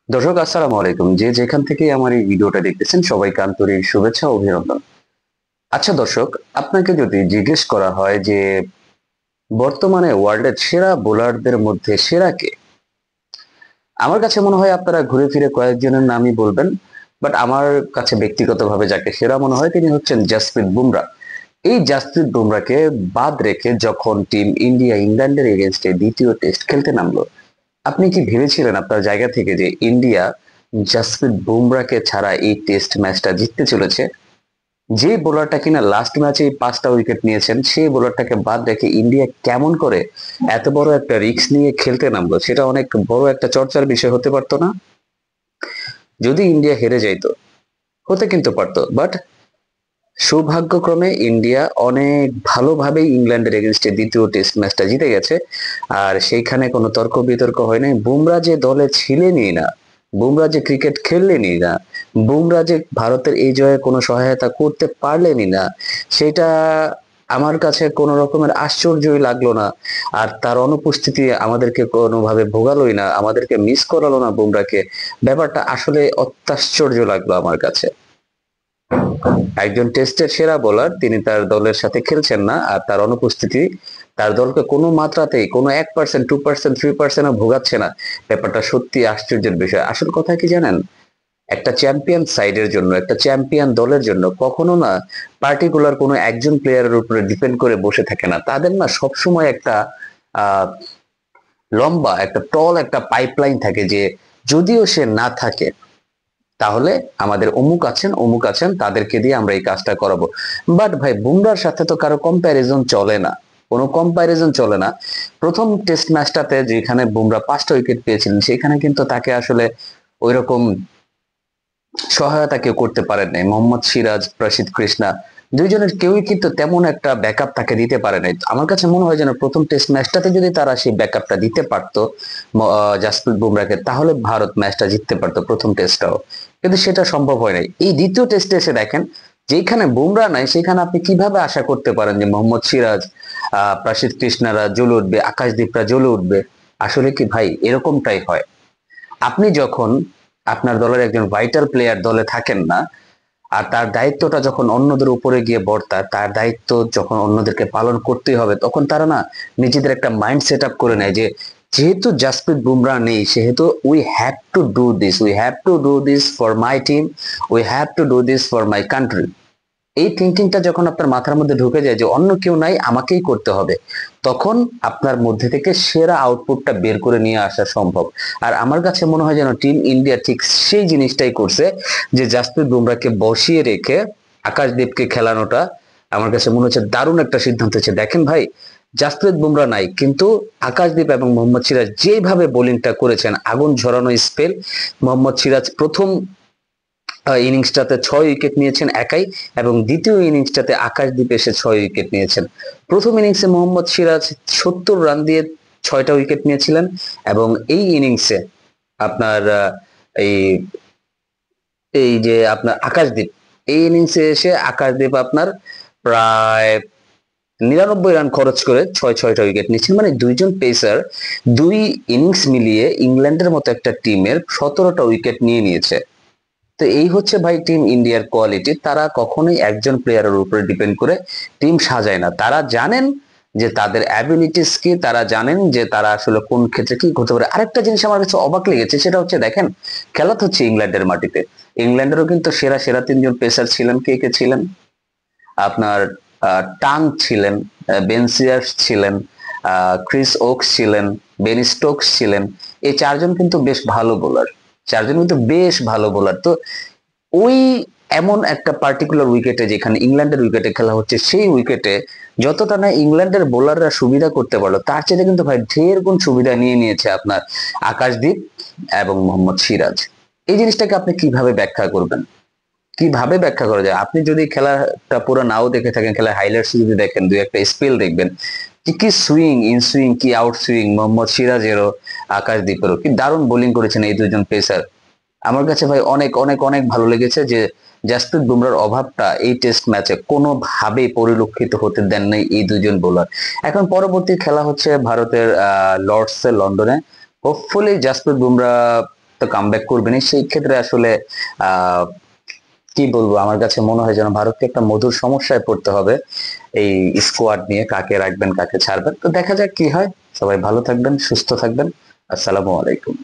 দর্শক আসসালামু আলাইকুম, যে যেখান থেকে আমার এই ভিডিওটা দেখতেছেন সবাইকে আন্তরিক শুভেচ্ছা ও অভিনন্দন। আচ্ছা দর্শক, আপনাকে যদি জিজ্ঞেস করা হয় যে বর্তমানে ওয়ার্ল্ডের সেরা বোলারদের মধ্যে সেরা কে, আমার কাছে মনে হয় আপনারা ঘুরে ফিরে কয়েকজনের নামই বলবেন। বাট আমার কাছে ব্যক্তিগতভাবে যাকে সেরা মনে হয় তিনি হচ্ছেন জাসপ্রীত বুমরা। এই জাসপ্রীত বুমরাকে বাদ রেখে যখন টিম ইন্ডিয়া ইংল্যান্ডের এগেনস্টে দ্বিতীয় টেস্ট খেলতে নামলো, আপনি কি ভেবেছিলেন আপনার জায়গা থেকে যে ইন্ডিয়া জাসপ্রীত বুমরাকে ছাড়া এই টেস্ট ম্যাচটা জিততে চলেছে? যে বোলারটা কিনা লাস্ট ম্যাচে 5টা উইকেট নিয়েছেন, সেই বোলারটাকে বাদ রেখে ইন্ডিয়া কেমন করে এত বড় একটা রিস্ক নিয়ে খেলতে নামলো, সেটা অনেক বড় একটা চর্চার বিষয় হতে পারতো না? যদি ইন্ডিয়া হেরে যাইতো, হতে কিন্তু পারতো, বাট সৌভাগ্যক্রমে ইন্ডিয়া অনেক ভালোভাবেই ইংল্যান্ডের এগেনস্টে দ্বিতীয় টেস্ট ম্যাচটা জিতে গেছে। আর সেইখানে কোনো তর্ক বিতর্ক হয় নাই। বুমরা যে দলে ছিলেনই না, বুমরা যে ক্রিকেট খেললেনই না, বুমরা যে ভারতের এই জয়ে কোনো সহায়তা করতে পারলেনই না, সেটা আমার কাছে কোনো রকমের আশ্চর্যই লাগলো না। আর তার অনুপস্থিতি আমাদেরকে কোনোভাবে ভোগালোই না, আমাদেরকে মিস করালো না বুমরাকে। ব্যাপারটা আসলে অত্যাশ্চর্য লাগলো আমার কাছে। একজন টেস্টের সেরা বোলার তিনি তার দলের সাথে খেলছেন না, আর তার অনুপস্থিতি তার দলকে কোনো মাত্রাতেই, কোনো 1%, 2%, 3%ও ভোগাচ্ছে না। ব্যাপারটা সত্যি আশ্চর্যের বিষয়। আসল কথা কি জানেন, একটা চ্যাম্পিয়ন সাইডের জন্য, একটা চ্যাম্পিয়ন দলের জন্য কখনো না পার্টিকুলার কোনো একজন প্লেয়ারের উপরে ডিপেন্ড করে বসে থাকে না। তাদের না সবসময় একটা আহ লম্বা একটা টল একটা পাইপলাইন থাকে, যে যদিও সে না থাকে তাহলে আমাদের অমুক আছেন অমুক আছেন, তাদেরকে দিয়ে আমরা এই কাজটা করাবো। বাট ভাই, বুমরার সাথে তো কারো কম্প্যারিজন চলে না, কোনো কম্প্যারিজন চলে না। প্রথম টেস্ট ম্যাচটাতে যেখানে বুমরা 5টা উইকেট পেয়েছিলেন, সেখানে কিন্তু তাকে আসলে ওইরকম সহায়তা কেউ করতে পারেন নাই। মোহাম্মদ সিরাজ, প্রসিদ্ধ কৃষ্ণা, দুইজনের কেউই কিন্তু তেমন একটা ব্যাকআপ তাকে দিতে পারে নাই। আমার কাছে মনে হয় যেন প্রথম টেস্ট ম্যাচটাতে যদি তারা সেই ব্যাকআপটা দিতে পারতো জাসপ্রীত বুমরাকে, তাহলে ভারত ম্যাচটা জিততে পারতো প্রথম টেস্টটাও। কিন্তু সেটা সম্ভব হয় নাই। এই দ্বিতীয় টেস্টে এসে দেখেন, যেখানে বুমরা নাই সেখানে আপনি কিভাবে আশা করতে পারেন যে মোহাম্মদ সিরাজ, প্রসিদ্ধ কৃষ্ণারা জ্বলে উঠবে, আকাশদীপরা জ্বলে উঠবে? আসলে কি ভাই, এরকমটাই হয়। আপনি যখন আপনার দলের একজন ভাইটাল প্লেয়ার দলে থাকেন না, আর তার দায়িত্বটা যখন অন্যদের উপরে গিয়ে বর্তায়, তার দায়িত্ব যখন অন্যদেরকে পালন করতেই হবে, তখন তারা না নিজেদের একটা মাইন্ড সেট আপ করে নেয় যে যেহেতু জাসপ্রীত বুমরা নেই, সেহেতু we have to do this, we have to do this for my team, we have to do this for my country. এই থিঙ্কিংটা যখন আপনার মাথার মধ্যে ঢুকে যায় যে অন্য কেউ নাই, আমাকেই করতে হবে, তখন আপনার মধ্যে থেকে সেরা আউটপুটটা বের করে নিয়ে আসা সম্ভব। আর আমার কাছে মনে হয় যেন টিম ইন্ডিয়া ঠিক সেই জিনিসটাই করছে, যে জাসপ্রীত বুমরাকে বসিয়ে রেখে আকাশদীপকে খেলানোটা আমার কাছে মনে হচ্ছে দারুণ একটা সিদ্ধান্ত হচ্ছে। দেখেন ভাই, জাসপ্রীত বুমরা নাই, কিন্তু আকাশদীপ এবং মোহাম্মদ সিরাজ যেভাবে বোলিংটা করেছেন, আগুন ঝরানো স্পেল। মোহাম্মদ সিরাজ প্রথম ইনিংসটাতে 6 উইকেট নিয়েছেন একাই, এবং দ্বিতীয় ইনিংসটাতে আকাশদীপ এসে 6 উইকেট নিয়েছেন। প্রথম ইনিংসে মোহাম্মদ সিরাজ 70 রান দিয়ে 6টা উইকেট নিয়েছিলেন, এবং এই ইনিংসে আপনার এই এই যে আপনার আকাশদীপ, এই ইনিংসে এসে আকাশদীপ আপনার প্রায় 99 রান খরচ করে 6টা উইকেট নিচ্ছেন। মানে দুইজন পেসার দুই ইনিংস মিলিয়ে ইংল্যান্ডের মতো একটা টিমের 17টা উইকেট নিয়ে নিয়েছে। তো এই হচ্ছে ভাই টিম ইন্ডিয়ার কোয়ালিটি। তারা কখনোই একজন প্লেয়ারের উপরে ডিপেন্ড করে টিম সাজায় না। তারা জানেন যে তাদের অ্যাবিলিটিস কি, তারা জানেন যে তারা আসলে কোন ক্ষেত্রে কি করতে পারে। আরেকটা জিনিস আমার কাছে অবাক লেগেছে, সেটা হচ্ছে দেখেন, খেলা তো হচ্ছে ইংল্যান্ডের মাটিতে। ইংল্যান্ডেরও কিন্তু সেরা সেরা 3জন পেসার ছিলেন। কে কে ছিলেন? আপনার টাং ছিলেন, বেন সিয়ার্স ছিলেন, ক্রিস ওকস ছিলেন, বেন স্টোকস ছিলেন। এই 4জন কিন্তু বেশ ভালো বোলার, 4জন কিন্তু বেশ ভালো বোলার। তো ওই এমন একটা পার্টিকুলার উইকেটে, যেখানে ইংল্যান্ডের উইকেটে খেলা হচ্ছে, সেই উইকেটে যতটা না ইংল্যান্ডের বোলাররা সুবিধা করতে পারলো, তার চেয়ে কিন্তু ভাই ঢের গুণ সুবিধা নিয়ে নিয়েছে আপনার আকাশদীপ এবং মোহাম্মদ সিরাজ। এই জিনিসটাকে আপনি কিভাবে ব্যাখ্যা করবেন? কিভাবে ব্যাখ্যা করা যায়? আপনি যদি খেলাটা পুরো নাও দেখে থাকেন, খেলার হাইলাইটস যদি দেখেন, দুই একটা স্পেল দেখবেন যে কি সুইং, ইন সুইং, কি আউট সুইং মোহাম্মদ সিরাজেরও, আকাশদীপেরও। কি দারুণ বোলিং করেছেন এই দুজন পেসার। আমার কাছে ভাই অনেক অনেক অনেক ভালো লেগেছে যে জাসপ্রীত বুমরার অভাবটা এই টেস্ট ম্যাচে কোনোভাবেই পরিলক্ষিত হতে দেন নাই এই দুজন বোলার। এখন পরবর্তী খেলা হচ্ছে ভারতের লর্ডসে, লন্ডনে। হোপফুলি জাসপ্রীত বুমরা তো কামব্যাক করবেনই। সেই ক্ষেত্রে আসলে আহ কি বলবো, আমার কাছে মনে হয় যেন ভারতকে একটা মধুর সমস্যায় পড়তে হবে এই স্কোয়াড নিয়ে, কাকে রাখবেন কাকে ছাড়বেন। তো দেখা যাক কি হয়। সবাই ভালো থাকবেন, সুস্থ থাকবেন। আসসালামু আলাইকুম।